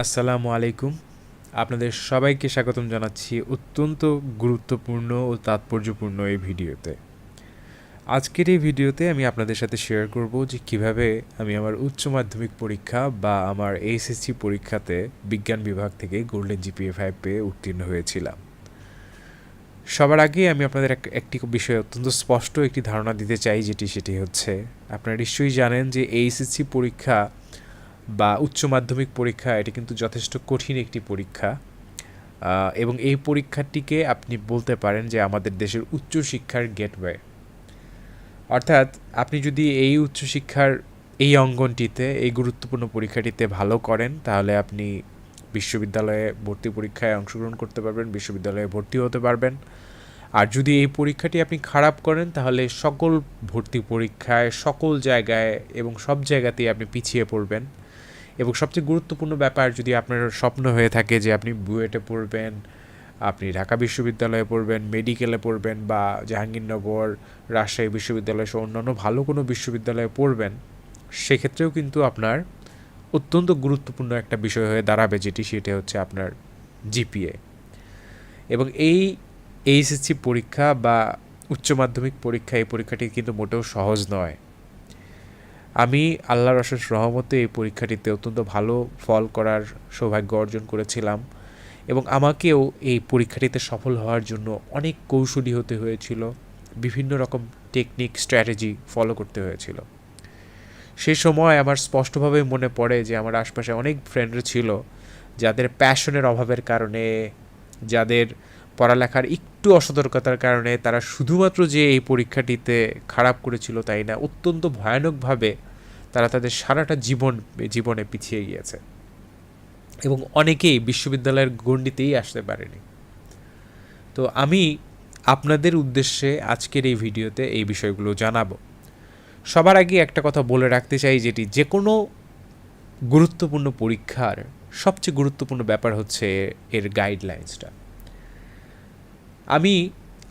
আসসালামু আলাইকুম। আপনাদের সবাইকে স্বাগতম জানাচ্ছি অত্যন্ত গুরুত্বপূর্ণ ও তাৎপর্যপূর্ণ এই ভিডিওতে। আজকের এই ভিডিওতে আমি আপনাদের সাথে শেয়ার করব যে কিভাবে আমি আমার উচ্চ মাধ্যমিক পরীক্ষা বা আমার এইচএসসি পরীক্ষাতে বিজ্ঞান বিভাগ থেকে গোল্ডেন জিপিএ 5 পেয়ে উত্তীর্ণ হয়েছিলাম। সবার আগে আমি আপনাদের একটি বিষয়ে অত্যন্ত স্পষ্ট একটি ধারণা দিতে চাই, সেটি হচ্ছে আপনারা নিশ্চয়ই জানেন যে এইচএসসি পরীক্ষা বা উচ্চ মাধ্যমিক পরীক্ষা এটি কিন্তু যথেষ্ট কঠিন একটি পরীক্ষা, এবং এই পরীক্ষাটিকে আপনি বলতে পারেন যে আমাদের দেশের উচ্চশিক্ষার গেটওয়ে। অর্থাৎ আপনি যদি এই উচ্চশিক্ষার এই অঙ্গনটিতে এই গুরুত্বপূর্ণ পরীক্ষাটিতে ভালো করেন তাহলে আপনি বিশ্ববিদ্যালয়ে ভর্তি পরীক্ষায় অংশগ্রহণ করতে পারবেন, বিশ্ববিদ্যালয়ে ভর্তি হতে পারবেন। আর যদি এই পরীক্ষাটি আপনি খারাপ করেন তাহলে সকল ভর্তি পরীক্ষায় সকল জায়গায় এবং সব জায়গাতেই আপনি পিছিয়ে পড়বেন। এবং সবচেয়ে গুরুত্বপূর্ণ ব্যাপার, যদি আপনার স্বপ্ন হয়ে থাকে যে আপনি বুয়েটে পড়বেন, আপনি ঢাকা বিশ্ববিদ্যালয়ে পড়বেন, মেডিকেলে পড়বেন বা জাহাঙ্গীরনগর, রাজশাহী বিশ্ববিদ্যালয় সহ অন্যান্য ভালো কোনো বিশ্ববিদ্যালয়ে পড়বেন, সেক্ষেত্রেও কিন্তু আপনার অত্যন্ত গুরুত্বপূর্ণ একটা বিষয় হয়ে দাঁড়াবে, সেটা হচ্ছে আপনার জিপিএ। এবং এই এইচএসসি পরীক্ষা বা উচ্চ মাধ্যমিক পরীক্ষা, এই পরীক্ষাটি কিন্তু মোটেও সহজ নয়। আমি আল্লাহর অশেষ রহমতে এই পরীক্ষাটিতে অত্যন্ত ভালো ফল করার সৌভাগ্য অর্জন করেছিলাম, এবং আমাকেও এই পরীক্ষাটিতে সফল হওয়ার জন্য অনেক কৌশলী হতে হয়েছিল, বিভিন্ন রকম টেকনিক স্ট্র্যাটেজি ফলো করতে হয়েছিল। সেই সময় আমার স্পষ্টভাবে মনে পড়ে যে আমার আশপাশে অনেক ফ্রেন্ডরা ছিল যাদের প্যাশনের অভাবের কারণে, যাদের পড়ালেখার একটু অসতর্কতার কারণে তারা শুধুমাত্র যে এই পরীক্ষাটিতে খারাপ করেছিল তাই না, অত্যন্ত ভয়ানকভাবে তারা তাদের সারাটা জীবনে পিছিয়ে গিয়েছে, এবং অনেকেই বিশ্ববিদ্যালয়ের গণ্ডিতেই আসতে পারেনি। তো আমি আপনাদের উদ্দেশ্যে আজকের এই ভিডিওতে এই বিষয়গুলো জানাবো। সবার আগে একটা কথা বলে রাখতে চাই, যেটি যে কোনো গুরুত্বপূর্ণ পরীক্ষার সবচেয়ে গুরুত্বপূর্ণ ব্যাপার হচ্ছে এর গাইডলাইন্সটা। আমি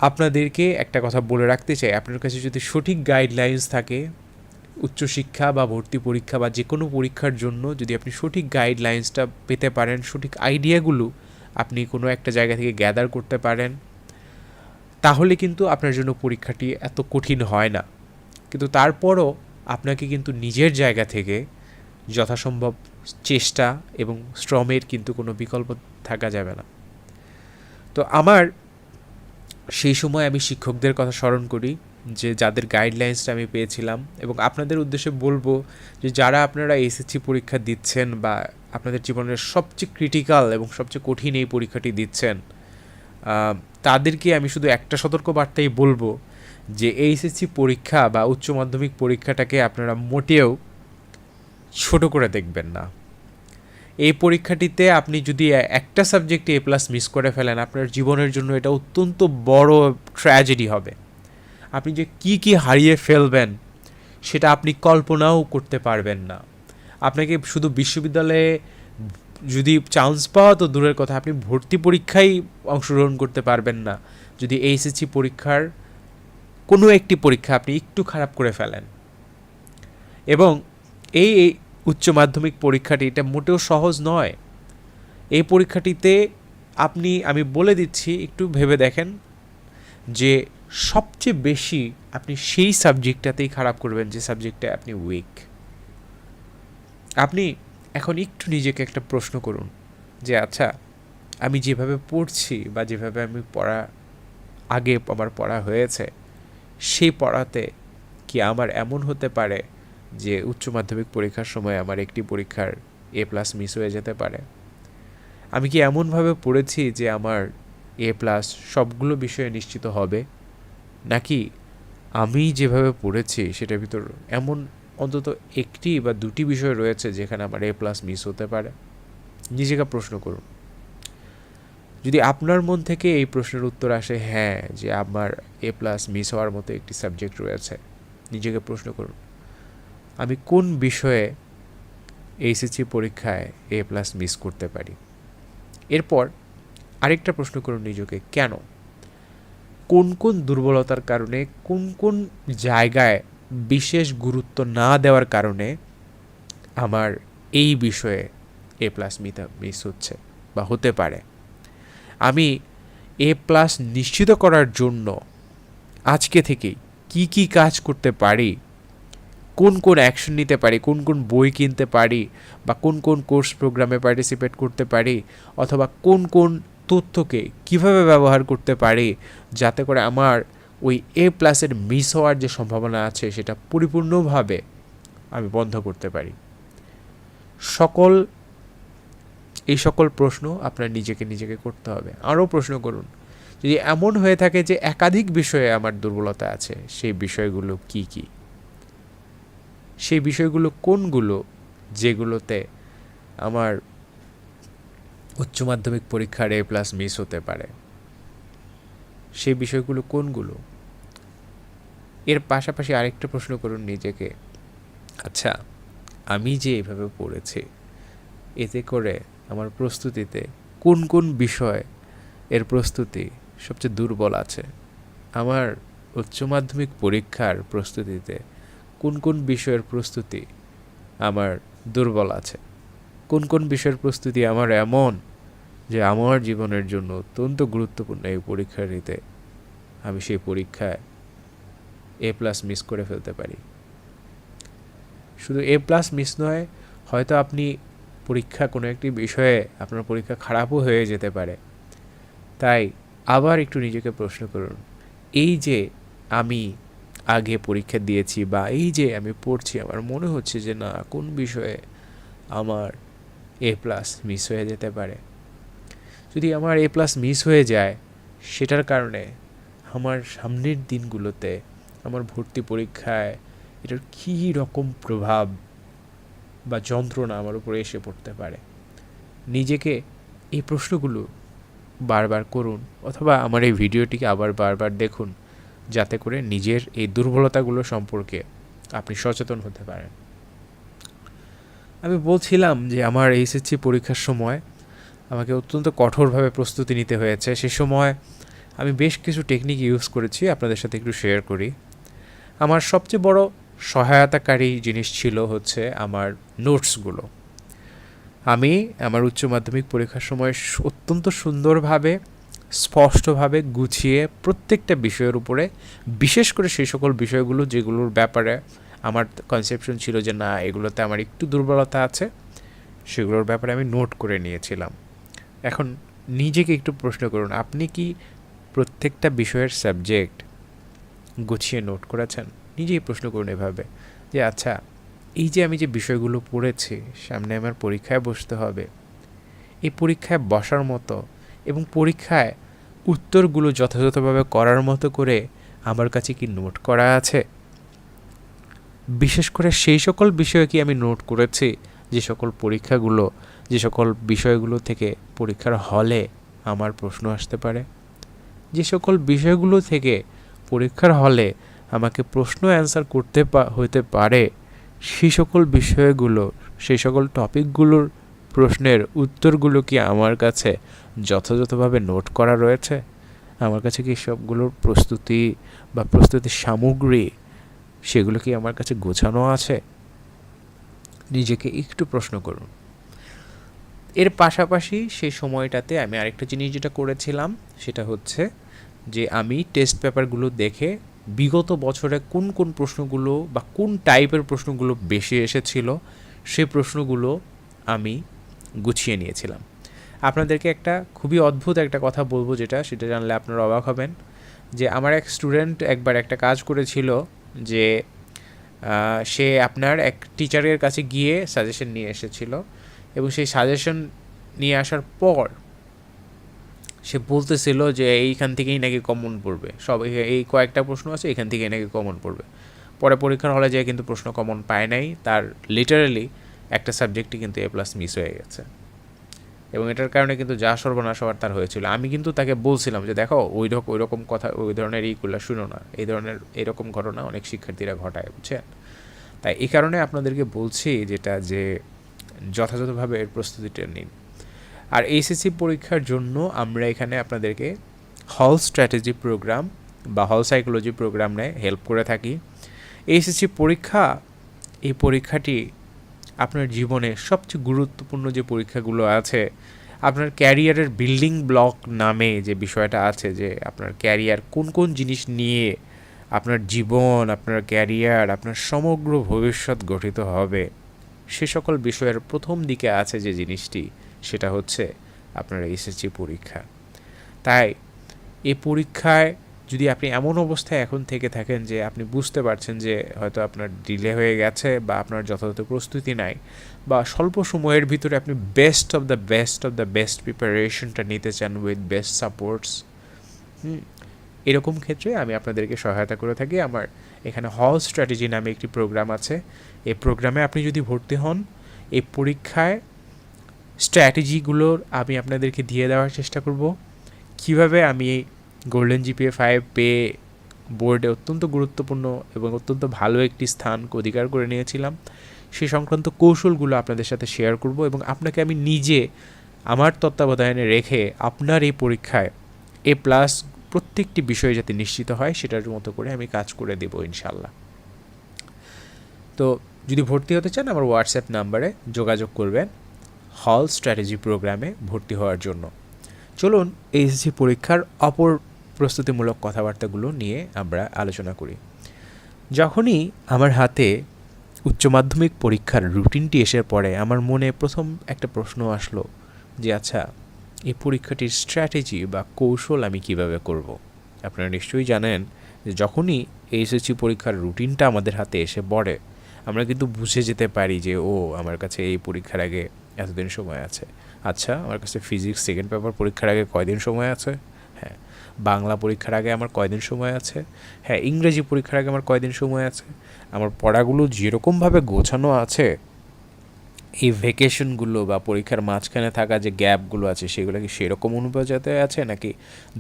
আপনাদেরকে একটা কথা বলে রাখতে চাই, আপনার কাছে যদি সঠিক গাইডলাইন্স থাকে উচ্চশিক্ষা বা ভর্তি পরীক্ষা বা যে কোনো পরীক্ষার জন্য, যদি আপনি সঠিক গাইডলাইন্সটা পেতে পারেন, সঠিক আইডিয়াগুলো আপনি কোনো একটা জায়গা থেকে গ্যাদার করতে পারেন, তাহলে কিন্তু আপনার জন্য পরীক্ষাটি এত কঠিন হয় না। কিন্তু তারপরও আপনাকে কিন্তু নিজের জায়গা থেকে যথাসম্ভব চেষ্টা এবং শ্রমের কিন্তু কোনো বিকল্প থাকা যাবে না। তো আমার সেই সময় আমি শিক্ষকদের কথা স্মরণ করি, যে যাদের গাইডলাইন্সটা আমি পেয়েছিলাম, এবং আপনাদের উদ্দেশ্যে বলবো যে যারা আপনারা এসএসসি পরীক্ষা দিচ্ছেন বা আপনাদের জীবনের সবচেয়ে ক্রিটিক্যাল এবং সবচেয়ে কঠিন এই পরীক্ষাটি দিচ্ছেন, তাদেরকে আমি শুধু একটা সতর্কবার্তাই বলবো যে এইচএসসি পরীক্ষা বা উচ্চ মাধ্যমিক পরীক্ষাটাকে আপনারা মোটেও ছোট করে দেখবেন না। এই পরীক্ষাটিতে আপনি যদি একটা সাবজেক্টে এ প্লাস মিস করে ফেলেন, আপনার জীবনের জন্য এটা অত্যন্ত বড় ট্র্যাজেডি হবে। আপনি যে কি হারিয়ে ফেলবেন সেটা আপনি কল্পনাও করতে পারবেন না। আপনাকে শুধু বিশ্ববিদ্যালয়ে যদি চান্স পাওয়া তো দূরের কথা, আপনি ভর্তি পরীক্ষায় অংশগ্রহণ করতে পারবেন না যদি এইচএসসি পরীক্ষার কোনো একটি পরীক্ষা আপনি একটু খারাপ করে ফেলেন। এবং এই উচ্চ মাধ্যমিক পরীক্ষাটি এটা মোটেও সহজ নয়। এই পরীক্ষাটিতে আমি বলে দিচ্ছি, একটু ভেবে দেখেন যে সবচেয়ে বেশি আপনি সেই সাবজেক্টটাতেই খারাপ করবেন যে সাবজেক্টে আপনি উইক। আপনি এখন একটু নিজেকে একটা প্রশ্ন করুন যে আচ্ছা, আমি যেভাবে পড়ছি বা যেভাবে আমি আগে আমার পড়া হয়েছে, সেই পড়াতে কি আমার এমন হতে পারে যে উচ্চ মাধ্যমিক পরীক্ষার সময় আমার একটি পরীক্ষার এ প্লাস মিস হয়ে যেতে পারে? আমি কি এমনভাবে পড়েছি যে আমার এ প্লাস সবগুলো বিষয়ে নিশ্চিত হবে, নাকি আমি যেভাবে পড়েছি সেটার ভিতর এমন অন্তত একটি বা দুটি বিষয় রয়েছে যেখানে আমার এ প্লাস মিস হতে পারে? নিজেকে প্রশ্ন করুন। যদি আপনার মন থেকে এই প্রশ্নের উত্তর আসে হ্যাঁ, যে আমার এ প্লাস মিস হওয়ার মতো একটি সাবজেক্ট রয়েছে, নিজেকে প্রশ্ন করুন আমি কোন বিষয়ে এইচএসসি পরীক্ষায় এ প্লাস মিস করতে পারি। এরপর আরেকটা প্রশ্ন করুন নিজেকে, কেন, কোন কোন দুর্বলতার কারণে, কোন কোন জায়গায় বিশেষ গুরুত্ব না দেওয়ার কারণে আমার এই বিষয়ে এ প্লাস মিস হচ্ছে বা হতে পারে। আমি এ প্লাস নিশ্চিত করার জন্য আজকে থেকেই কি কি কাজ করতে পারি, কোন কোন অ্যাকশন নিতে পারি, কোন কোন বই কিনতে পারি, বা কোন কোন কোর্স প্রোগ্রামে পার্টিসিপেট করতে পারি, অথবা কোন কোন তথ্যকে কিভাবে ব্যবহার করতে পারি যাতে করে আমার ওই এ প্লাসের মিস হওয়ার যে সম্ভাবনা আছে সেটা পরিপূর্ণভাবে আমি বন্ধ করতে পারি। এই সকল প্রশ্ন আপনার নিজেকে করতে হবে। আরও প্রশ্ন করুন, যদি এমন হয়ে থাকে যে একাধিক বিষয়ে আমার দুর্বলতা আছে, সেই বিষয়গুলো কি কি, সেই বিষয়গুলো কোনগুলো যেগুলোতে আমার উচ্চ মাধ্যমিক পরীক্ষার এ প্লাস মিস হতে পারে, সেই বিষয়গুলো কোনগুলো। এর পাশাপাশি আরেকটা প্রশ্ন করুন নিজেকে, আচ্ছা আমি যে এইভাবে পড়েছি এতে করে আমার প্রস্তুতিতে কোন কোন বিষয় এর প্রস্তুতি সবচেয়ে দুর্বল আছে, আমার উচ্চ মাধ্যমিক পরীক্ষার প্রস্তুতিতে কোন কোন বিষয়ের প্রস্তুতি আমার দুর্বল আছে, কোন কোন বিষয়ের প্রস্তুতি আমার এমন যে আমার জীবনের জন্য অত্যন্ত গুরুত্বপূর্ণ এই পরীক্ষাটিতে আমি সেই পরীক্ষায় এ প্লাস মিস করে ফেলতে পারি। শুধু এ প্লাস মিস নয়, হয়তো আপনি পরীক্ষা কোনো একটি বিষয়ে আপনার পরীক্ষা খারাপও হয়ে যেতে পারে। তাই আবার একটু নিজেকে প্রশ্ন করুন, এই যে আমি আগে পরীক্ষা দিয়েছি বা এই যে আমি পড়ছি, আমার মনে হচ্ছে যে না কোন বিষয়ে আমার এ প্লাস মিস হয়ে যেতে পারে। যদি আমার এ প্লাস মিস হয়ে যায়, সেটার কারণে আমার সামনের দিনগুলোতে আমার ভর্তি পরীক্ষায় এটার কী রকম প্রভাব বা যন্ত্রণা আমার উপরে এসে পড়তে পারে। নিজেকে এই প্রশ্নগুলো বারবার করুন, অথবা আমার এই ভিডিওটিকে আবার বারবার দেখুন, যাতে করে নিজের এই দুর্বলতাগুলো সম্পর্কে আপনি সচেতন হতে পারেন। আমি বলছিলাম যে আমার এইচএসসি পরীক্ষার সময় আমাকে অত্যন্ত কঠোরভাবে প্রস্তুতি নিতে হয়েছে। সে সময় আমি বেশ কিছু টেকনিক ইউজ করেছি, আপনাদের সাথে একটু শেয়ার করি। আমার সবচেয়ে বড় সহায়তাকারী জিনিস ছিল হচ্ছে আমার নোটসগুলো। আমি আমার উচ্চ মাধ্যমিক পরীক্ষার সময় অত্যন্ত সুন্দরভাবে, স্পষ্টভাবে গুছিয়ে প্রত্যেকটা বিষয়ের উপরে, বিশেষ করে সেই সকল বিষয়গুলো যেগুলোর ব্যাপারে আমার কনসেপশন ছিল যে না এগুলোতে আমার একটু দুর্বলতা আছে, সেগুলোর ব্যাপারে আমি নোট করে নিয়েছিলাম। এখন নিজেকে একটু প্রশ্ন করুন, আপনি কি প্রত্যেকটা বিষয়ের সাবজেক্ট গুছিয়ে নোট করেছেন? নিজেই প্রশ্ন করুন এভাবে যে আচ্ছা এই যে আমি যে বিষয়গুলো পড়েছি, সামনে আমার পরীক্ষায় বসতে হবে, এই পরীক্ষায় বসার মতো এবং পরীক্ষায় উত্তরগুলো যথাযথভাবে করার মতো করে আমার কাছে কি নোট করা আছে? বিশেষ করে সেই সকল বিষয়ে কি আমি নোট করেছি যে সকল পরীক্ষাগুলো, যে সকল বিষয়গুলো থেকে পরীক্ষার হলে আমার প্রশ্ন আসতে পারে, যে সকল বিষয়গুলো থেকে পরীক্ষার হলে আমাকে প্রশ্ন অ্যান্সার করতে হতে পারে, সেই সকল বিষয়গুলো, সেই সকল টপিকগুলোর প্রশ্নের উত্তরগুলো কি আমার কাছে যথাযথভাবে নোট করা রয়েছে? আমার কাছে কি সবগুলোর প্রস্তুতি বা প্রস্তুতির সামগ্রী সেগুলো কি আমার কাছে গোছানো আছে? নিজেকে একটু প্রশ্ন করুন। এর পাশাপাশি সেই সময়টাতে আমি আরেকটা জিনিস যেটা করেছিলাম সেটা হচ্ছে যে আমি টেস্ট পেপারগুলো দেখে বিগত বছরে কোন কোন প্রশ্নগুলো বা কোন টাইপের প্রশ্নগুলো বেশি এসেছিল সেই প্রশ্নগুলো আমি গুছিয়ে নিয়েছিলাম। আপনাদেরকে একটা খুবই অদ্ভুত একটা কথা বলবো, সেটা জানলে আপনারা অবাক হবেন, যে আমার এক স্টুডেন্ট একবার একটা কাজ করেছিল যে সে আপনার এক টিচারের কাছে গিয়ে সাজেশন নিয়ে এসেছিল, এবং সেই সাজেশন নিয়ে আসার পর সে বলতেছিল যে এইখান থেকেই নাকি কমন পড়বে, সব এই কয়েকটা প্রশ্ন আছে এখান থেকেই নাকি কমন পড়বে। পরে পরীক্ষার হলে যেয়ে কিন্তু প্রশ্ন কমন পায় নাই, তার লিটারালি একটা সাবজেক্টই কিন্তু এ প্লাস মিস হয়ে গেছে, এবং এটার কারণে কিন্তু যা সর্বনাশ হওয়ার তার হয়েছিল। আমি কিন্তু তাকে বলছিলাম যে দেখো ওই রকম কথা, ওই ধরনের এইগুলো শুনো না, এরকম ঘটনা অনেক শিক্ষার্থীরা ঘটায়, বুঝছেন? তাই এই কারণে আপনাদেরকে বলছি যেটা, যে যথাযথভাবে এর প্রস্তুতিটা নিন। আর এইচএসসি পরীক্ষার জন্য আমরা এখানে আপনাদেরকে হল স্ট্র্যাটেজি প্রোগ্রাম বা হল সাইকোলজি প্রোগ্রাম হেল্প করে থাকি। এইচএসসি পরীক্ষা, এই পরীক্ষাটি আপনার জীবনে সবচেয়ে গুরুত্বপূর্ণ যে পরীক্ষাগুলো আছে, আপনার ক্যারিয়ারের বিল্ডিং ব্লক নামে যে বিষয়টা আছে, যে আপনার ক্যারিয়ার কোন কোন জিনিস নিয়ে আপনার জীবন, আপনার ক্যারিয়ার, আপনার সমগ্র ভবিষ্যৎ গঠিত হবে, সে সকল বিষয়ের প্রথম দিকে আছে যে জিনিসটি, সেটা হচ্ছে আপনার এসএসসি পরীক্ষা। তাই এই পরীক্ষায় যদি আপনি এমন অবস্থায় এখন থেকে থাকেন যে আপনি বুঝতে পারছেন যে হয়তো আপনার ডিলে হয়ে গেছে বা আপনার যথাযথ প্রস্তুতি নাই, বা স্বল্প সময়ের ভিতরে আপনি বেস্ট অফ দ্য বেস্ট প্রিপারেশনটা নিতে চান উইথ বেস্ট সাপোর্টস, এরকম ক্ষেত্রে আমি আপনাদেরকে সহায়তা করে থাকি। আমার এখানে হল স্ট্র্যাটেজি নামে একটি প্রোগ্রাম আছে। এই প্রোগ্রামে আপনি যদি ভর্তি হন, এই পরীক্ষায় স্ট্র্যাটেজিগুলোর আমি আপনাদেরকে দিয়ে দেওয়ার চেষ্টা করব। কিভাবে আমি গোল্ডেন জিপিএ 5 পেয়ে বোর্ডে অত্যন্ত গুরুত্বপূর্ণ এবং অত্যন্ত ভালো একটি স্থান অধিকার করে নিয়েছিলাম, সে সংক্রান্ত কৌশলগুলো আপনাদের সাথে শেয়ার করব এবং আপনাকে আমি নিজে আমার তত্ত্বাবধানে রেখে আপনার এই পরীক্ষায় এ প্লাস প্রত্যেকটি বিষয়ে যাতে নিশ্চিত হয় সেটার মতো করে আমি কাজ করে দেব ইনশাল্লাহ। তো যদি ভর্তি হতে চান আমার হোয়াটসঅ্যাপ নাম্বারে যোগাযোগ করবেন হল স্ট্র্যাটেজি প্রোগ্রামে ভর্তি হওয়ার জন্য। চলুন এইচএসসি পরীক্ষার অপর প্রস্তুতিমূলক কথাবার্তাগুলো নিয়ে আমরা আলোচনা করি। যখনই আমার হাতে উচ্চ মাধ্যমিক পরীক্ষার রুটিনটি এসে পড়ে, আমার মনে প্রথম একটা প্রশ্ন আসলো যে আচ্ছা, এই পরীক্ষাটির স্ট্র্যাটেজি বা কৌশল আমি কিভাবে করব। আপনারা নিশ্চয়ই জানেন যে যখনই এইচএসসি পরীক্ষার রুটিনটা আমাদের হাতে এসে পড়ে, আমরা কিন্তু বুঝে যেতে পারি যে আমার কাছে এই পরীক্ষার আগে এতদিন সময় আছে। আচ্ছা, আমার কাছে ফিজিক্স সেকেন্ড পেপার পরীক্ষার আগে কয়দিন সময় আছে, হ্যাঁ, বাংলা পরীক্ষার আগে আমার কয়দিন সময় আছে, হ্যাঁ, ইংরেজি পরীক্ষার আগে আমার কয়দিন সময় আছে। আমার পড়াগুলো যেরকমভাবে গোছানো আছে, এই ভ্যাকেশনগুলো বা পরীক্ষার মাঝখানে থাকা যে গ্যাপগুলো আছে সেগুলো কি সেরকম অনুপাতে আছে, নাকি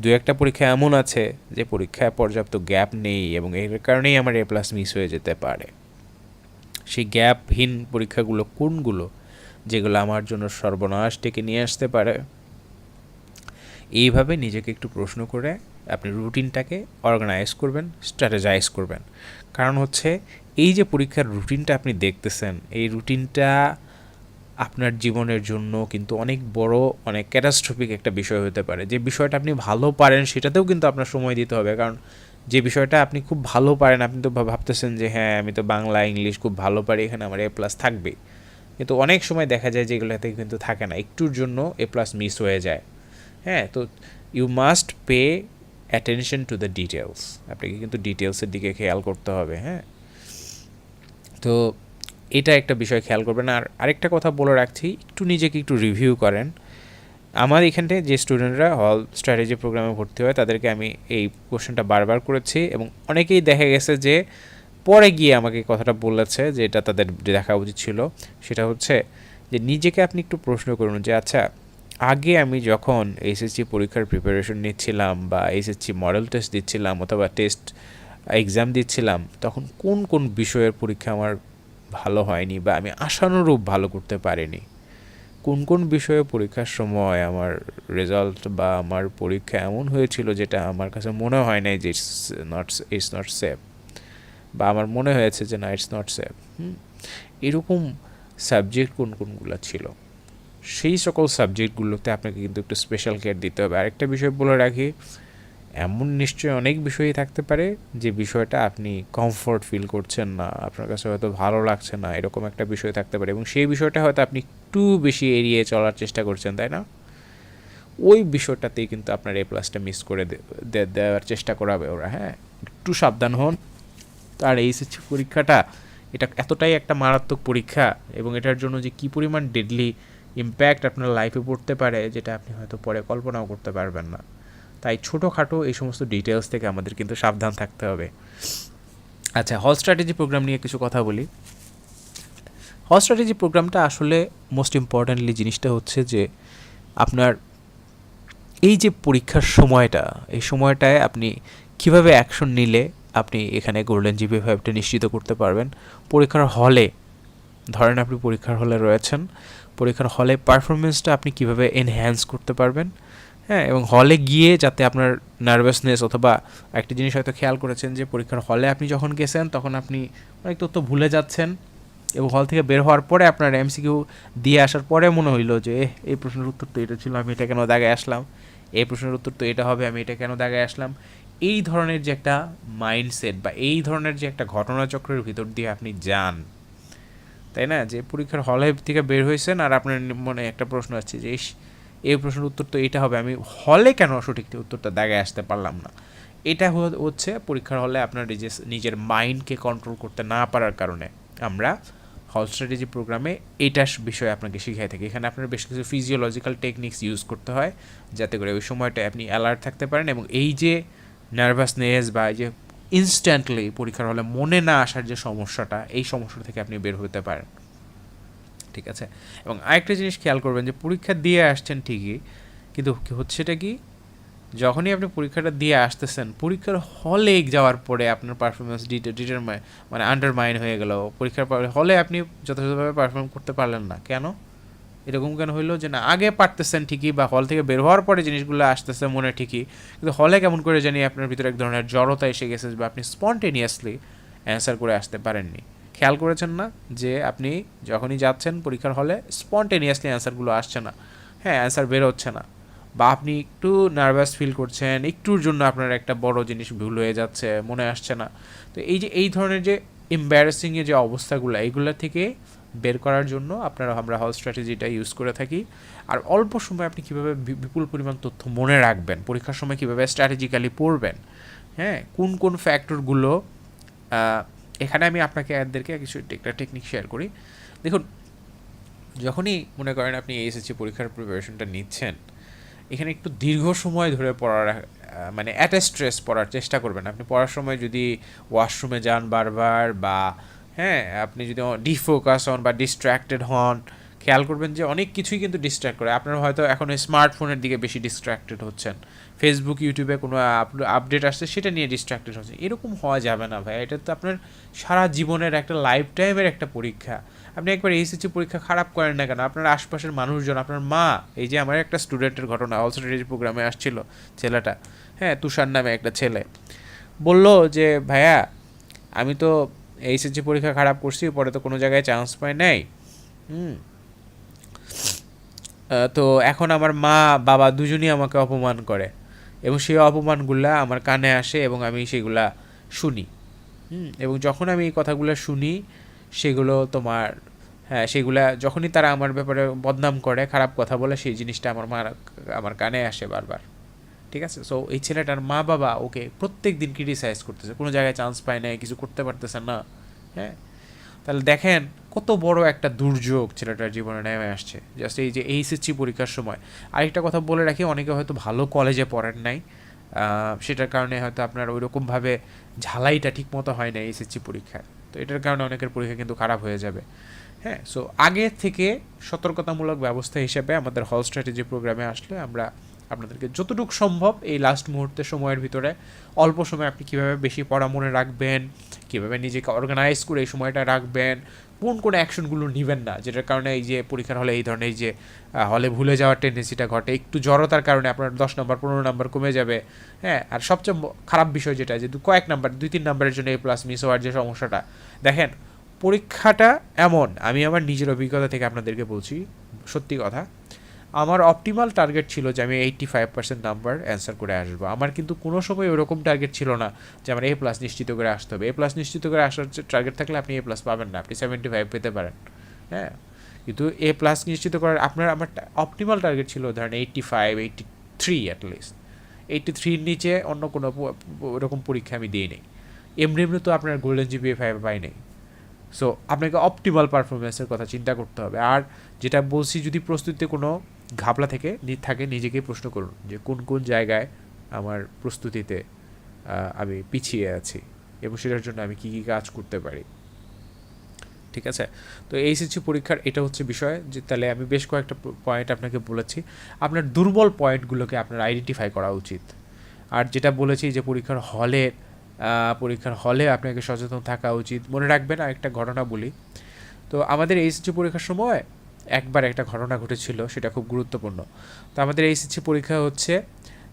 দু একটা পরীক্ষা এমন আছে যে পরীক্ষায় পর্যাপ্ত গ্যাপ নেই এবং এর কারণেই আমার এ প্লাস মিস হয়ে যেতে পারে। সেই গ্যাপহীন পরীক্ষাগুলো কোনগুলো, যেগুলো আমার জন্য সর্বনাশ ডেকে নিয়ে আসতে পারে। এইভাবে নিজেকে একটু প্রশ্ন করে আপনি রুটিনটাকে অর্গানাইজ করবেন, স্ট্র্যাটেজাইজ করবেন। কারণ হচ্ছে এই যে পরীক্ষার রুটিনটা আপনি দেখতেছেন, এই রুটিনটা আপনার জীবনের জন্য কিন্তু অনেক বড়, অনেক ক্যাটাস্ট্রফিক একটা বিষয় হতে পারে। যে বিষয়টা আপনি ভালো পারেন সেটাতেও কিন্তু আপনার সময় দিতে হবে। কারণ যে বিষয়টা আপনি খুব ভালো পারেন, আপনি তো ভাবতেছেন যে হ্যাঁ, আমি তো বাংলা ইংলিশ খুব ভালো পারি, এখানে আমার এ প্লাস থাকবেই। কিন্তু অনেক সময় দেখা যায় যে এগুলোতে কিন্তু থাকে না, একটুর জন্য এ প্লাস মিস হয়ে যায়। হ্যাঁ, তো you must pay attention to the details. আপনাকে কিন্তু ডিটেলসের দিকে খেয়াল করতে হবে। হ্যাঁ, তো এটা একটা বিষয় খেয়াল করবেন। আর আরেকটা কথা বলে রাখছি, একটু নিজেকে একটু রিভিউ করেন। আমার এখানে যে স্টুডেন্টরা হল স্ট্র্যাটেজি প্রোগ্রামে ভর্তি হয় তাদেরকে আমি এই কোশ্চেনটা বারবার করেছি এবং অনেকেই দেখা গেছে যে পরে গিয়ে আমাকে কথাটা বলেছে যে এটা তাদের দেখা উচিত ছিল। সেটা হচ্ছে যে নিজেকে আপনি একটু প্রশ্ন করুন যে আচ্ছা, আগে আমি যখন এসএসসি পরীক্ষার প্রিপারেশন নিচ্ছিলাম বা এসএসসি মডেল টেস্ট দিচ্ছিলাম অথবা টেস্ট এক্সাম দিচ্ছিলাম, তখন কোন কোন বিষয়ের পরীক্ষা আমার ভালো হয়নি বা আমি আশানুরূপ ভালো করতে পারিনি, কোন কোন বিষয়ে পরীক্ষার সময় আমার রেজাল্ট বা আমার পরীক্ষা এমন হয়েছিল যেটা আমার কাছে মনে হয় নাই যে ইটস নট সেফ, বা আমার মনে হয়েছে যে না, ইটস নট সেফ। এরকম সাবজেক্ট কোন কোনগুলো ছিল, সেই সকল সাবজেক্টগুলোতে আপনাকে কিন্তু একটু স্পেশাল কেয়ার দিতে হবে। আরেকটা বিষয় বলে রাখি, এমন নিশ্চয়ই অনেক বিষয়ই থাকতে পারে যে বিষয়টা আপনি কমফোর্ট ফিল করছেন না, আপনার কাছে হয়তো ভালো লাগছে না, এরকম একটা বিষয় থাকতে পারে এবং সেই বিষয়টা হয়তো আপনি একটু বেশি এড়িয়ে চলার চেষ্টা করছেন, তাই না? ওই বিষয়টাতেই কিন্তু আপনার এ প্লাসটা মিস করে দেওয়ার চেষ্টা করাবে ওরা। হ্যাঁ, একটু সাবধান হন। আর এইচএসসি পরীক্ষাটা এটা এতটাই একটা মারাত্মক পরীক্ষা এবং এটার জন্য যে কী পরিমাণ ডেডলি ইম্প্যাক্ট আপনার লাইফে পড়তে পারে, যেটা আপনি হয়তো পরে কল্পনাও করতে পারবেন না। তাই ছোটোখাটো এই সমস্ত ডিটেলস থেকে আমাদের কিন্তু সাবধান থাকতে হবে। আচ্ছা, হল স্ট্র্যাটেজি প্রোগ্রাম নিয়ে কিছু কথা বলি। হল স্ট্র্যাটেজি প্রোগ্রামটা আসলে মোস্ট ইম্পর্ট্যান্টলি জিনিসটা হচ্ছে যে আপনার এই যে পরীক্ষার সময়টা, এই সময়টায় আপনি কিভাবে অ্যাকশন নিলে আপনি এখানে গোল্ডেন জিপিএ 5টা নিশ্চিত করতে পারবেন। পরীক্ষার হলে, ধরেন আপনি পরীক্ষার হলে রয়েছেন, পরীক্ষার হলে পারফরমেন্সটা আপনি কিভাবে এনহ্যান্স করতে পারবেন। হ্যাঁ, এবং হলে গিয়ে যাতে আপনার নার্ভাসনেস, অথবা একটা জিনিস হয়তো খেয়াল করেছেন যে পরীক্ষার হলে আপনি যখন গেছেন তখন আপনি অনেক তথ্য ভুলে যাচ্ছেন, এবং হল থেকে বের হওয়ার পরে আপনার এমসিকিউ দিয়ে আসার পরে মনে হইলো যে এই প্রশ্নের উত্তর তো এটা ছিল, আমি এটা কেন দাগে আসলাম, এই প্রশ্নের উত্তর তো এটা হবে, আমি এটা কেন দাগে আসলাম। এই ধরনের যে একটা মাইন্ডসেট বা এই ধরনের যে একটা ঘটনাচক্রের ভিতর দিয়ে আপনি যান, তাই না, যে পরীক্ষার হলে থেকে বের হয়েছেন আর আপনার মনে একটা প্রশ্ন আসছে যে এই প্রশ্নের উত্তর তো এটা হবে, আমি হলে কেন সঠিক উত্তরটা দাগে আসতে পারলাম না। এটা হচ্ছে পরীক্ষার হলে আপনার নিজের মাইন্ডকে কন্ট্রোল করতে না পারার কারণে আমরা হল স্ট্র্যাটেজি প্রোগ্রামে এইটার বিষয়ে আপনাকে শিখাই থাকি। এখানে আপনার বেশ কিছু ফিজিওলজিক্যাল টেকনিক্স ইউজ করতে হয় যাতে করে ওই সময়টায় আপনি অ্যালার্ট থাকতে পারেন এবং এই যে নার্ভাসনেস বা এই যে ইনস্ট্যান্টলি পরীক্ষার হলে মনে না আসার যে সমস্যাটা, এই সমস্যাটা থেকে আপনি বের হতে পারেন। ঠিক আছে, এবং আরেকটা জিনিস খেয়াল করবেন যে পরীক্ষা দিয়ে আসছেন ঠিকই, কিন্তু হচ্ছেটা কি, যখনই আপনি পরীক্ষাটা দিয়ে আসতেছেন পরীক্ষার হলে যাওয়ার পরে আপনার পারফরমেন্স মানে আন্ডারমাইন হয়ে গেল, পরীক্ষার হলে আপনি যথাযথভাবে পারফর্ম করতে পারলেন না। কেন এরকম কেন হইলো যে না আগে পারতেছেন ঠিকই বা হল থেকে বের হওয়ার পরে জিনিসগুলো আসতেছে মনে ঠিকই, কিন্তু হলে কেমন করে জানি আপনার ভিতরে এক ধরনের জড়তা এসে গেছে বা আপনি স্পন্টেনিয়াসলি অ্যান্সার করে আসতে পারেননি। খেয়াল করেছেন না যে আপনি যখনই যাচ্ছেন পরীক্ষার হলে স্পন্টেনিয়াসলি অ্যান্সারগুলো আসছে না, হ্যাঁ অ্যান্সার বের হচ্ছে না, বা আপনি একটু নার্ভাস ফিল করছেন, একটুর জন্য আপনার একটা বড় জিনিস ভুল হয়ে যাচ্ছে, মনে আসছে না। তো এই যে এই ধরনের যে এম্বারাসিংয়ে যে অবস্থাগুলো, এইগুলো থেকে বের করার জন্য আমরা হল স্ট্র্যাটেজিটা ইউজ করে থাকি। আর অল্প সময় আপনি কীভাবে বিপুল পরিমাণ তথ্য মনে রাখবেন, পরীক্ষার সময় কীভাবে স্ট্র্যাটেজিক্যালি পড়বেন, হ্যাঁ কোন কোন ফ্যাক্টরগুলো, এখানে আমি আপনাকে এদেরকে কিছু একটা টেকনিক শেয়ার করি। দেখুন, যখনই মনে করেন আপনি এসএসসি পরীক্ষার প্রিপারেশনটা নিচ্ছেন, এখানে একটু দীর্ঘ সময় ধরে পড়ার মানে অ্যাট এ স্ট্রেস পড়ার চেষ্টা করবেন। আপনি পড়ার সময় যদি ওয়াশরুমে যান বারবার, বা হ্যাঁ আপনি যদি ডিফোকাস হন বা ডিস্ট্র্যাক্টেড হন, খেয়াল করবেন যে অনেক কিছুই কিন্তু ডিস্ট্র্যাক্ট করে। আপনারা হয়তো এখন স্মার্টফোনের দিকে বেশি ডিস্ট্র্যাক্টেড হচ্ছেন, ফেসবুক ইউটিউবে কোনো আপডেট আসছে সেটা নিয়ে ডিস্ট্র্যাক্টেড হচ্ছে। এরকম হওয়া যাবে না ভাই, এটা তো আপনার সারা জীবনের একটা লাইফ টাইমের একটা পরীক্ষা। আপনি একবার এইচএসসি পরীক্ষা খারাপ করেন না কেন, আপনার আশপাশের মানুষজন, আপনার মা, এই যে আমার একটা স্টুডেন্টের ঘটনা, অল স্ট্র্যাটেজি প্রোগ্রামে আসছিল ছেলেটা, হ্যাঁ তুষার নামে একটা ছেলে, বলল যে ভাইয়া আমি তো এইচএসসি পরীক্ষা খারাপ করছি, পরে তো কোনো জায়গায় চান্স পাই নাই, তো এখন আমার মা বাবা দুজনই আমাকে অপমান করে এবং সেই অপমানগুলা আমার কানে আসে এবং আমি সেগুলা শুনি, এবং যখন আমি এই কথাগুলো শুনি সেগুলো তোমার, হ্যাঁ সেগুলা যখনই তারা আমার ব্যাপারে বদনাম করে, খারাপ কথা বলে, সেই জিনিসটা আমার কানে আসে বারবার। ঠিক আছে, সো এই ছেলেটার মা বাবা ওকে প্রত্যেক দিন ক্রিটিসাইজ করতেছে, কোনো জায়গায় চান্স পায় না, কিছু করতে পারতেছে না। হ্যাঁ, তাহলে দেখেন কত বড় একটা দুর্যোগ ছেলেটার জীবনে নেমে আসছে জাস্ট এই যে এইচএসসি পরীক্ষার সময়। আরেকটা কথা বলে রাখি, অনেকে হয়তো ভালো কলেজে পড়েন নাই, সেটার কারণে হয়তো আপনার ওইরকমভাবে ঝালাইটা ঠিক মতো হয় না এইচএসসি পরীক্ষায়, তো এটার কারণে অনেকের পরীক্ষা কিন্তু খারাপ হয়ে যাবে। হ্যাঁ, সো আগে থেকে সতর্কতামূলক ব্যবস্থা হিসেবে আমাদের হল স্ট্র্যাটেজি প্রোগ্রামে আসলে আমরা আপনাদেরকে যতটুকু সম্ভব এই লাস্ট মুহূর্তের সময়ের ভিতরে, অল্প সময় আপনি কীভাবে বেশি পড়া মনে রাখবেন, কীভাবে নিজেকে অর্গানাইজ করে এই সময়টা রাখবেন, কোন অ্যাকশনগুলো নেবেন না যেটার কারণে এই যে পরীক্ষার হলে এই ধরনের এই যে হলে ভুলে যাওয়ার টেন্ডেন্সিটা ঘটে, একটু জড়তার কারণে আপনার 10 নম্বর 15 নম্বর কমে যাবে। হ্যাঁ, আর সবচেয়ে খারাপ বিষয় যেটা, যে কয়েক নাম্বার 2-3 নম্বরের জন্য A+ মিস হওয়ার যে সমস্যাটা, দেখেন পরীক্ষাটা এমন, আমি আমার নিজের অভিজ্ঞতা থেকে আপনাদেরকে বলছি সত্যি কথা, আমার অপটিমাল টার্গেট ছিল যে আমি 85% নাম্বার অ্যান্সার করে আসবো। আমার কিন্তু কোনো সময় ওরকম টার্গেট ছিল না যে আমার A+ নিশ্চিত করে আসতে হবে। A+ নিশ্চিত করে আসার টার্গেট থাকলে আপনি A+ পাবেন না, আপনি 75 পেতে পারেন। হ্যাঁ, কিন্তু A+ নিশ্চিত করার আমার অপটিমাল টার্গেট ছিল ধরেন 85, 83 অ্যাটলিস্ট। 83-র নিচে অন্য কোনো ওরকম পরীক্ষা আমি দিই নাই। এমনি তো আপনার গোল্ডেন GPA 5 পাই নাই। সো আপনাকে অপটিমাল পারফরমেন্সের কথা চিন্তা করতে হবে। আর যেটা বলছি, যদি প্রস্তুতিতে কোনো ঘাপলা থাকে নিজেকেই প্রশ্ন করুন যে কোন জায়গায় আমার প্রস্তুতিতে আমি পিছিয়ে আছি এবং সেটার জন্য আমি কী কাজ করতে পারি। ঠিক আছে, তো এইচএসসি পরীক্ষার এটা হচ্ছে বিষয়, যে তাহলে আমি বেশ কয়েকটা পয়েন্ট আপনাকে বলেছি, আপনার দুর্বল পয়েন্টগুলোকে আপনার আইডেন্টিফাই করা উচিত। আর যেটা বলেছি যে পরীক্ষার হলে আপনাকে সচেতন থাকা উচিত। মনে রাখবেন, আরেকটা ঘটনা বলি, তো আমাদের এইচএসসি পরীক্ষার সময় একবার একটা ঘটনা ঘটেছিল, সেটা খুব গুরুত্বপূর্ণ। তো আমাদের এইচএসসি পরীক্ষা হচ্ছে,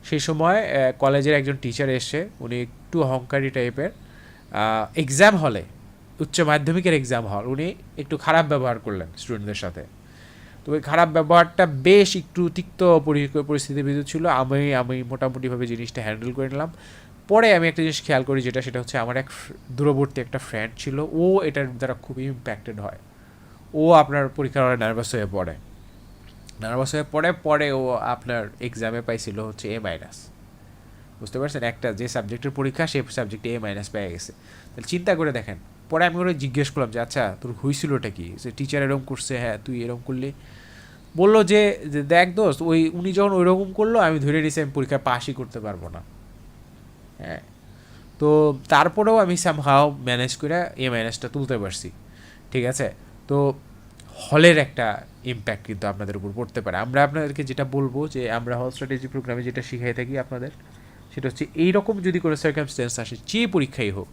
সেই সময় কলেজের একজন টিচার এসে, উনি একটু অহংকারী টাইপের, এক্সাম হলে উচ্চ মাধ্যমিকের এক্সাম হল, উনি একটু খারাপ ব্যবহার করলেন স্টুডেন্টদের সাথে। তো ওই খারাপ ব্যবহারটা বেশ একটু তিক্ত পরিস্থিতির ভিতর ছিল। আমি মোটামুটিভাবে জিনিসটা হ্যান্ডেল করে নিলাম। পরে আমি একটা জিনিস খেয়াল করি, সেটা হচ্ছে আমার এক দূরবর্তী একটা ফ্রেন্ড ছিল, ও এটার দ্বারা খুবই ইম্প্যাক্টেড হয়। ও আপনার পরীক্ষার হলে নার্ভাস হয়ে পরে ও আপনার এক্সামে পাইছিল হচ্ছে A-। বুঝতে পারছেন, একটা যে সাবজেক্টের পরীক্ষা সেই সাবজেক্টে A- পেয়ে গেছে। তাহলে চিন্তা করে দেখেন। পরে আমি ওরা জিজ্ঞেস করলাম যে আচ্ছা তোর হয়েছিলটা কি, যে টিচার এরকম করছে, হ্যাঁ তুই এরকম করলি। বললো যে দেখ দোস্ত, উনি যখন ওইরকম করলো আমি ধরে নিয়েছি আমি পরীক্ষায় পাসই করতে পারবো না। হ্যাঁ, তো তারপরেও আমি সামহাও ম্যানেজ করে A- তুলতে পারছি। ঠিক আছে, তো হলের একটা ইম্প্যাক্ট কিন্তু আপনাদের উপর পড়তে পারে। আমরা আপনাদেরকে যেটা বলবো যে আমরা হল স্ট্র্যাটেজি প্রোগ্রামে যেটা শিখাই থাকি আপনাদের, সেটা হচ্ছে এইরকম যদি কোনো সার্কামস্টেন্স আসে, যে পরীক্ষাই হোক,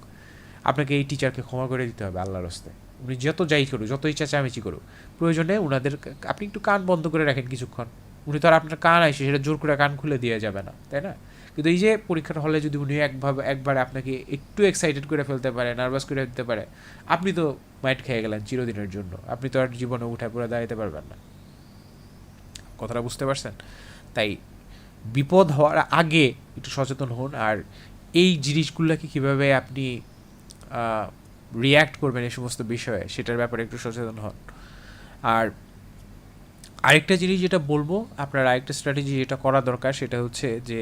আপনাকে এই টিচারকে ক্ষমা করে দিতে হবে আল্লাহর রাস্তায়। উনি যত যাই করুক, যত ইচ্ছা চামেচি করুক, প্রয়োজনে ওনাদের আপনি একটু কান বন্ধ করে রাখেন কিছুক্ষণ। উনি তো আর আপনার কান আসে সেটা জোর করে কান খুলে দিয়ে যাবে না, তাই না? কিন্তু এই যে পরীক্ষার হলে যদি উনি একবার আপনাকে একটু এক্সাইটেড করে ফেলতে পারে, নার্ভাস করে দিতে পারে, আপনি তো মাইট খেয়ে গেলেন চিরদিনের জন্য। আপনি তো আর জীবনে উঠে পড়ে দাঁড়াতে পারবেন না। কথাটা বুঝতে পারছেন? তাই বিপদ হওয়ার আগে একটু সচেতন হন, আর এই জিনিসগুলোকে কীভাবে আপনি রিয়্যাক্ট করবেন এই সমস্ত বিষয়ে, সেটার ব্যাপারে একটু সচেতন হন। আর আরেকটা জিনিস যেটা বলবো, আপনার আরেকটা স্ট্র্যাটেজি যেটা করা দরকার, সেটা হচ্ছে যে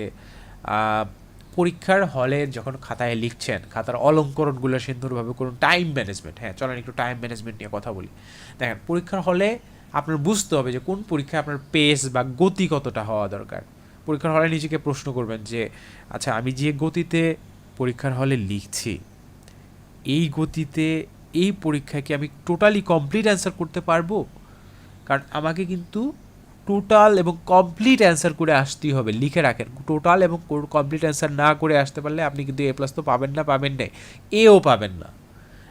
পরীক্ষার হলে যখন খাতায় লিখছেন, খাতার অলঙ্করণগুলো সুন্দরভাবে করুন। টাইম ম্যানেজমেন্ট, হ্যাঁ চলেন একটু টাইম ম্যানেজমেন্ট নিয়ে কথা বলি। দেখেন, পরীক্ষার হলে আপনার বুঝতে হবে যে কোন পরীক্ষায় আপনার পেস বা গতি কতটা হওয়া দরকার। পরীক্ষার হলে নিজেকে প্রশ্ন করবেন যে আচ্ছা আমি যে গতিতে পরীক্ষার হলে লিখছি, এই গতিতে এই পরীক্ষায় কি আমি টোটালি কমপ্লিট অ্যান্সার করতে পারবো? কারণ আমাকে কিন্তু টোটাল এবং কমপ্লিট অ্যান্সার করে আসতেই হবে। লিখে রাখেন, টোটাল এবং কমপ্লিট অ্যান্সার না করে আসতে পারলে আপনি কিন্তু A+ তো পাবেন না, এও পাবেন না।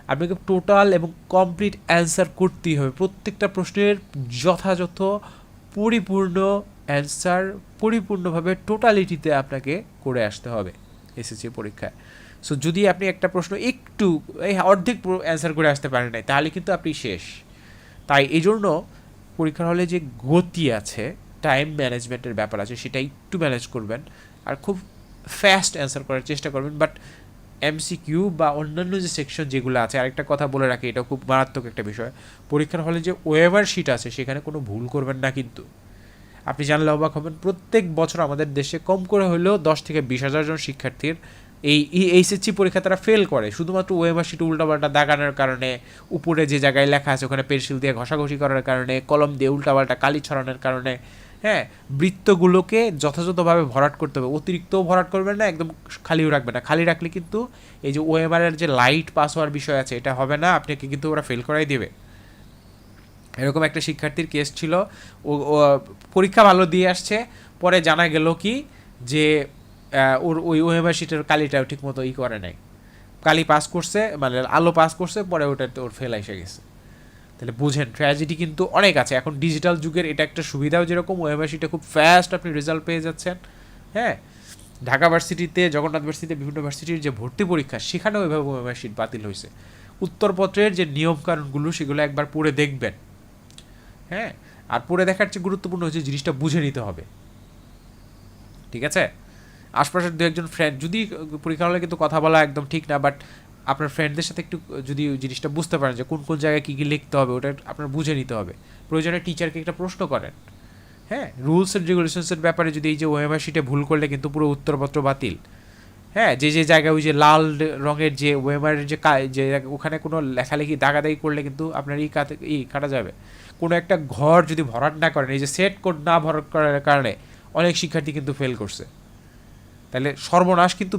আপনাকে টোটাল এবং কমপ্লিট অ্যান্সার করতেই হবে। প্রত্যেকটা প্রশ্নের যথাযথ পরিপূর্ণ অ্যান্সার পরিপূর্ণভাবে টোটালিটিতে আপনাকে করে আসতে হবে এসএসসি পরীক্ষায়। সো যদি আপনি একটা প্রশ্ন একটু অর্ধেক অ্যান্সার করে আসতে পারেন নাই, তাহলে কিন্তু আপনি শেষ। তাই এই জন্য পরীক্ষার হলে যে গতি আছে, টাইম ম্যানেজমেন্টের ব্যাপার আছে, সেটা একটু ম্যানেজ করবেন আর খুব ফাস্ট অ্যান্সার করার চেষ্টা করবেন। বাট MCQ বা অন্যান্য যে সেকশন যেগুলো আছে, আরেকটা কথা বলে রাখি, এটা খুব মারাত্মক একটা বিষয়। পরীক্ষার হলে যে ওয়েভার শিট আছে সেখানে কোনো ভুল করবেন না কিন্তু। আপনি জানলে অবাক হবেন, প্রত্যেক বছর আমাদের দেশে কম করে হলেও 10 থেকে 20,000 জন শিক্ষার্থীর এই এইচএসসি পরীক্ষা তারা ফেল করে শুধুমাত্র ওয়েভার শিট উল্টাপাল্টা দাগানোর কারণে, উপরে যে জায়গায় লেখা আছে ওখানে পেন্সিল দিয়ে ঘষাঘষি করার কারণে, কলম দিয়ে উল্টাপাল্টা কালি ছড়ানোর কারণে। হ্যাঁ, বৃত্তগুলোকে যথাযথভাবে ভরাট করতে হবে। অতিরিক্তও ভরাট করবেন না, একদম খালিও রাখবেন না। খালি রাখলে কিন্তু এই যে ওএমআরের যে লাইট পাস হওয়ার বিষয় আছে, এটা হবে না, আপনাকে কিন্তু ওরা ফেল করাই দেবে। এরকম একটা শিক্ষার্থীর কেস ছিল, ও পরীক্ষা ভালো দিয়ে আসছে, পরে জানা গেল কি যে ওর ওই ওএমআর শিটের কালিটাও ঠিক মতো করে নাই। কালি পাস করছে, মানে আলো পাস করছে, পরে ওটাতে ওর ফেল এসে গেছে। তাহলে বুঝেন, ট্র্যাজেডি কিন্তু অনেক আছে। এখন ডিজিটাল যুগের এটা একটা সুবিধাও, যেরকম ওএমআর শিটে খুব ফাস্ট আপনি রেজাল্ট পেয়ে যাচ্ছেন। হ্যাঁ, ঢাকা ভার্সিটিতে, জগন্নাথ ভার্সিটিতে, বিভিন্ন ভার্সিটির যে ভর্তি পরীক্ষা, সেখানেও ওইভাবে ওএমআর শিট বাতিল হয়েছে। উত্তরপত্রের যে নিয়মকানুনগুলো সেগুলো একবার পড়ে দেখবেন। হ্যাঁ, আর পড়ে দেখার চেয়ে গুরুত্বপূর্ণ হচ্ছে জিনিসটা বুঝে নিতে হবে। ঠিক আছে, আশপাশের দু একজন ফ্রেন্ড, যদি পরীক্ষা হলে কিন্তু কথা বলা একদম ঠিক না, বাট আপনার ফ্রেন্ডদের সাথে একটু যদি জিনিসটা বুঝতে পারেন যে কোন কোন জায়গায় কী কী লিখতে হবে, ওটা আপনার বুঝে নিতে হবে। প্রয়োজনে টিচারকে একটা প্রশ্ন করেন। হ্যাঁ, রুলস অ্যান্ড রেগুলেশনসের ব্যাপারে যদি এই যে ওএমআর শিটে ভুল করলে কিন্তু পুরো উত্তরপত্র বাতিল। হ্যাঁ, যে যে জায়গায় ওই যে লাল রঙের যে ওএমআর যে ওখানে কোনো লেখালেখি দাগাদাগি করলে কিন্তু আপনার কাটা যাবে। কোনো একটা ঘর যদি ভরাট না করেন, এই যে সেট কোড না ভরাট করার কারণে অনেক শিক্ষার্থী কিন্তু ফেল করছে। তাহলে সর্বনাশ কিন্তু